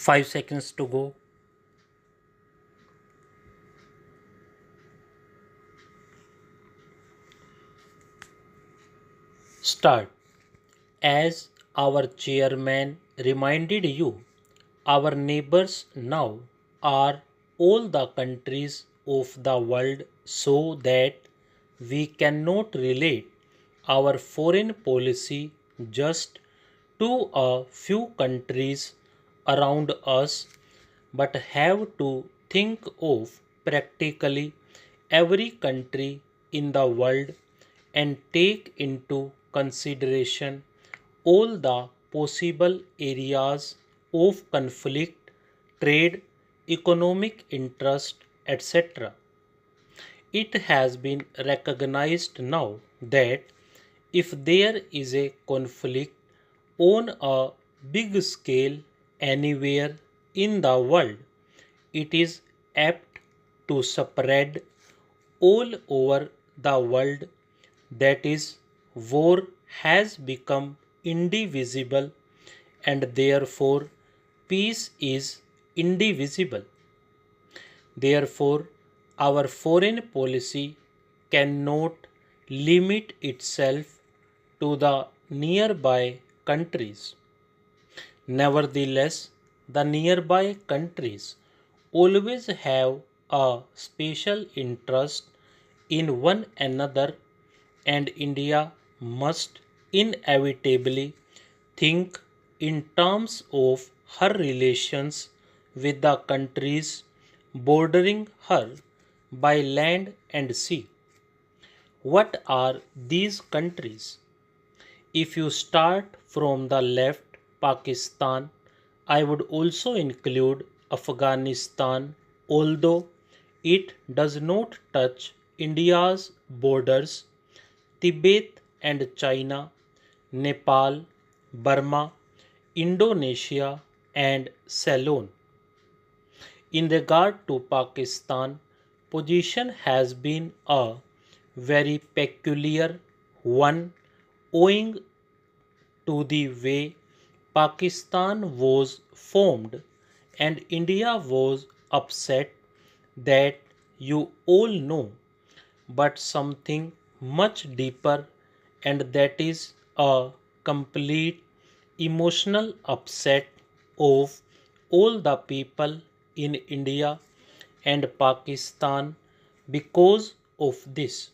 5 seconds to go. Start. As our chairman reminded you, our neighbors now are all the countries of the world, so that we cannot relate our foreign policy just to a few countries around us, but have to think of practically every country in the world and take into consideration all the possible areas of conflict, trade, economic interest, etc. It has been recognized now that if there is a conflict on a big scale anywhere in the world, it is apt to spread all over the world. That is, war has become indivisible, and therefore peace is indivisible. Therefore, our foreign policy cannot limit itself to the nearby countries. Nevertheless, the nearby countries always have a special interest in one another, and India must inevitably think in terms of her relations with the countries bordering her by land and sea. What are these countries? If you start from the left, Pakistan, I would also include Afghanistan, although it does not touch India's borders, Tibet and China, Nepal, Burma, Indonesia, and Ceylon. In regard to Pakistan, position has been a very peculiar one owing to the way Pakistan was formed, and India was upset, that you all know, but something much deeper, and that is a complete emotional upset of all the people in India and Pakistan because of this.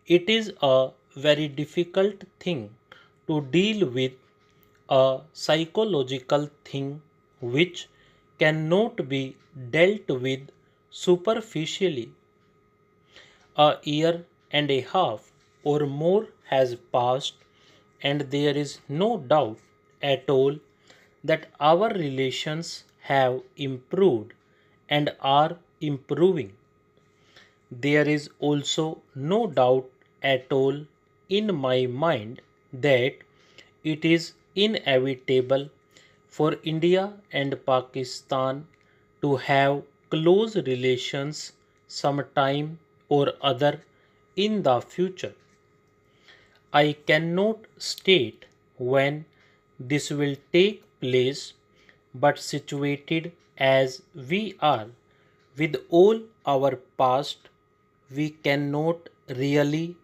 It is a very difficult thing to deal with, a psychological thing which cannot be dealt with superficially. A year and a half or more has passed, and there is no doubt at all that our relations have improved and are improving. There is also no doubt at all in my mind that it is inevitable for India and Pakistan to have close relations sometime or other in the future. I cannot state when this will take place, but situated as we are with all our past, we cannot really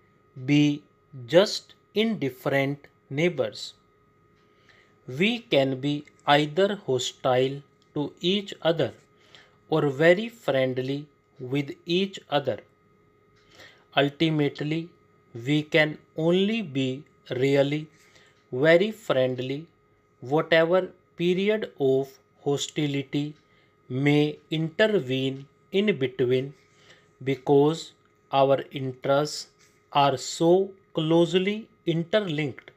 be just indifferent neighbors. We can be either hostile to each other or very friendly with each other. Ultimately, we can only be really very friendly, whatever period of hostility may intervene in between, because our interests are so closely interlinked.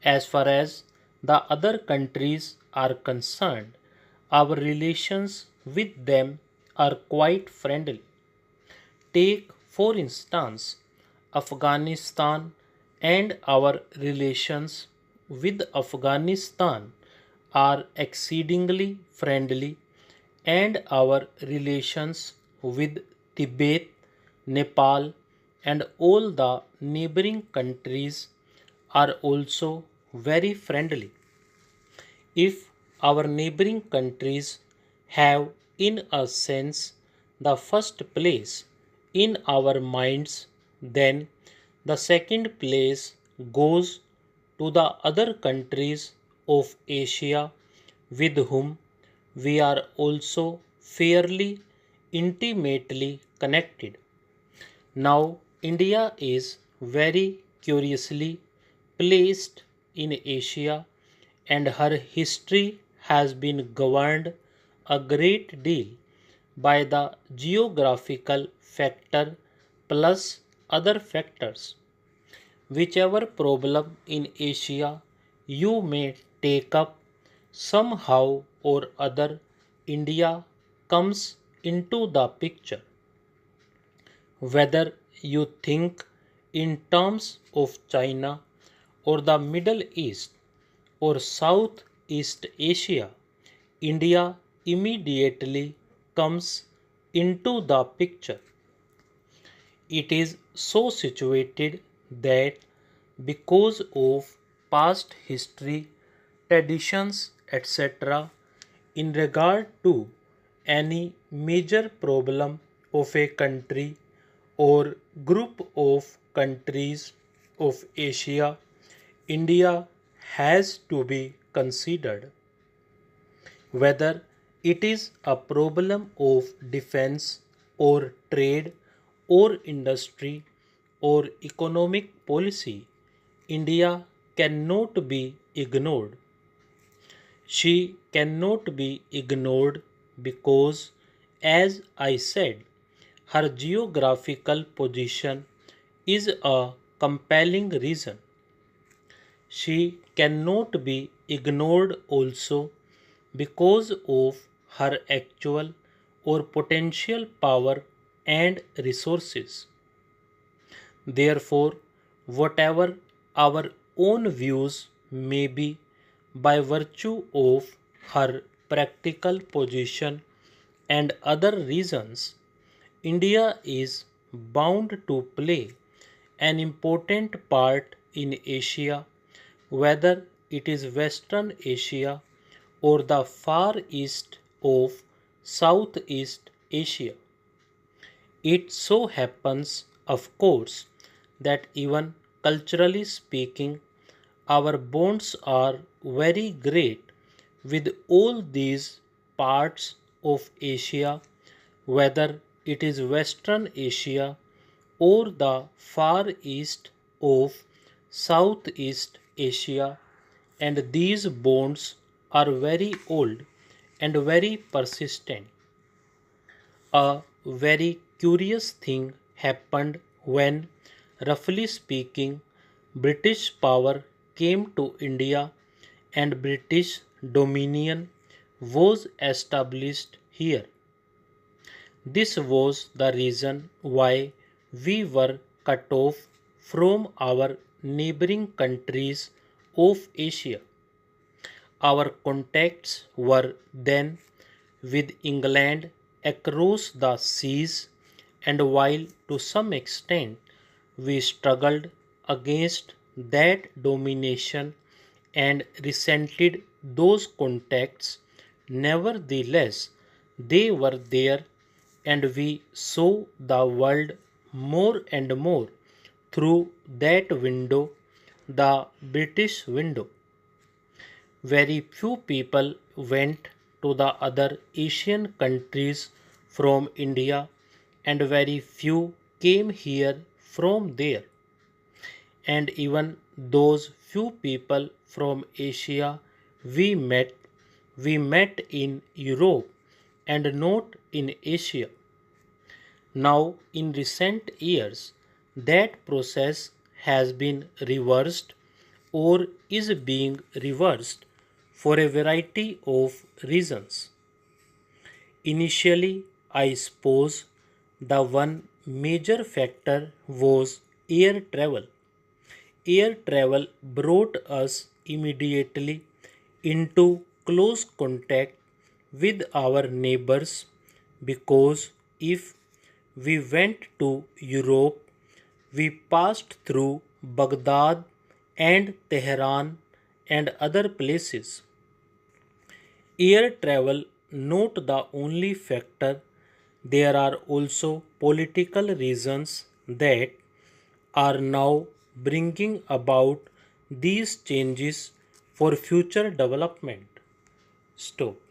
As far as the other countries are concerned, our relations with them are quite friendly. Take, for instance, Afghanistan, and our relations with Afghanistan are exceedingly friendly, and our relations with Tibet, Nepal, and all the neighboring countries are also very friendly. If our neighboring countries have, in a sense, the first place in our minds, then the second place goes to the other countries of Asia with whom we are also fairly intimately connected. Now, India is very curiously placed in Asia, and her history has been governed a great deal by the geographical factor plus other factors. Whichever problem in Asia you may take up, somehow or other, India comes into the picture. Whether you think in terms of China or the Middle East or Southeast Asia, India immediately comes into the picture. It is so situated that because of past history, traditions, etc., in regard to any major problem of a country or group of countries of Asia, India has to be considered. Whether it is a problem of defense or trade or industry or economic policy, India cannot be ignored. She cannot be ignored because, as I said, her geographical position is a compelling reason. She cannot be ignored also because of her actual or potential power and resources. Therefore, whatever our own views may be, by virtue of her practical position and other reasons, India is bound to play an important part in Asia, whether it is Western Asia or the far east of Southeast Asia. It so happens, of course, that even culturally speaking, our bonds are very great with all these parts of Asia, whether it is Western Asia or the far east of Southeast Asia, and these bonds are very old and very persistent. A very curious thing happened when, roughly speaking, British power came to India and British dominion was established here. This was the reason why we were cut off from our neighboring countries of Asia. Our contacts were then with England across the seas, and while to some extent we struggled against that domination and resented those contacts, nevertheless they were there, and we saw the world more and more through that window, the British window. Very few people went to the other Asian countries from India, and very few came here from there. And even those few people from Asia we met in Europe and not in Asia. Now, in recent years, that process has been reversed or is being reversed for a variety of reasons. Initially, I suppose the one major factor was air travel. Air travel brought us immediately into close contact with our neighbors because if we went to Europe, we passed through Baghdad and Tehran and other places. Air travel not the only factor, there are also political reasons that are now bringing about these changes for future development. Stop.